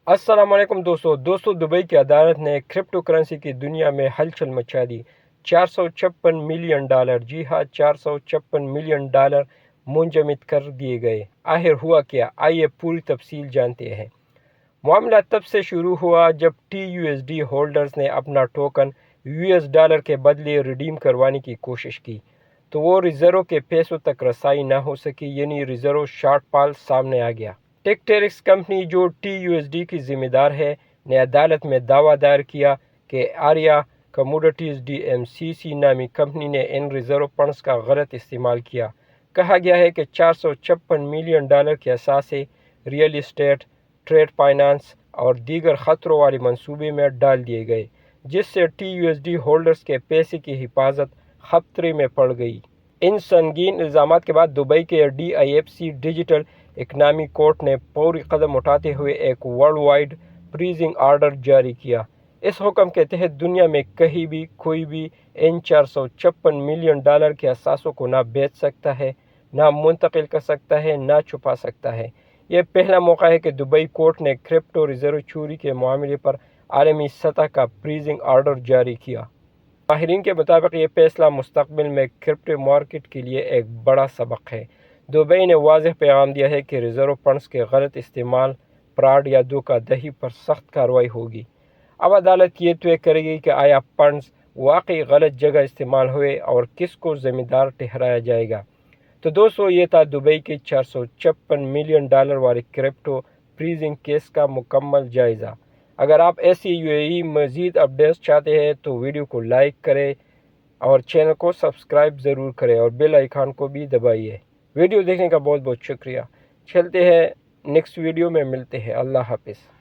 السلام علیکم دوستو دبئی کی عدالت نے کرپٹو کرنسی کی دنیا میں ہلچل مچا دی۔ $456 ملین، جی ہاں $456 ملین منجمد کر دیے گئے۔ آخر ہوا کیا؟ آئیے پوری تفصیل جانتے ہیں۔ معاملہ تب سے شروع ہوا جب TUSD ہولڈرز نے اپنا ٹوکن $US کے بدلے ریڈیم کروانے کی کوشش کی تو وہ ریزرو کے پیسوں تک رسائی نہ ہو سکی، یعنی ریزرو شارٹ فال سامنے آ گیا۔ ٹیکٹیرکس کمپنی جو TUSD کی ذمہ دار ہے نے عدالت میں دعویٰ دائر کیا کہ آریہ کموڈٹیز DMCC نامی کمپنی نے ان ریزرو فنڈز کا غلط استعمال کیا۔ کہا گیا ہے کہ $456 ملین کے اثاثے ریئل اسٹیٹ، ٹریڈ فائنانس اور دیگر خطروں والے منصوبے میں ڈال دیے گئے، جس سے TUSD ہولڈرز کے پیسے کی حفاظت خطرے میں پڑ گئی۔ ان سنگین الزامات کے بعد دبئی کے DIFC ڈیجیٹل اکنامی کورٹ نے فوری قدم اٹھاتے ہوئے ایک ورلڈ وائڈ فریزنگ آرڈر جاری کیا۔ اس حکم کے تحت دنیا میں کہیں بھی کوئی بھی ان $456 ملین کے اثاثوں کو نہ بیچ سکتا ہے، نہ منتقل کر سکتا ہے، نہ چھپا سکتا ہے۔ یہ پہلا موقع ہے کہ دبئی کورٹ نے کرپٹو ریزرو چوری کے معاملے پر عالمی سطح کا فریزنگ آرڈر جاری کیا۔ ماہرین کے مطابق یہ فیصلہ مستقبل میں کرپٹو مارکیٹ کے لیے ایک بڑا سبق ہے۔ دبئی نے واضح پیغام دیا ہے کہ ریزرو فنڈز کے غلط استعمال، فراڈ یا دھوکہ دہی پر سخت کارروائی ہوگی۔ اب عدالت یہ طے کرے گی کہ آیا فنڈز واقعی غلط جگہ استعمال ہوئے اور کس کو ذمہ دار ٹھہرایا جائے گا۔ تو دوستو، یہ تھا دبئی کے $456 ملین والے کرپٹو فریزنگ کیس کا مکمل جائزہ۔ اگر آپ ایسی UAE مزید اپڈیٹس چاہتے ہیں تو ویڈیو کو لائک کریں اور چینل کو سبسکرائب ضرور کریں اور بیل آئیکن کو بھی دبائیے۔ ویڈیو دیکھنے کا بہت بہت شکریہ۔ چلتے ہیں نیکسٹ ویڈیو میں ملتے ہیں۔ اللہ حافظ۔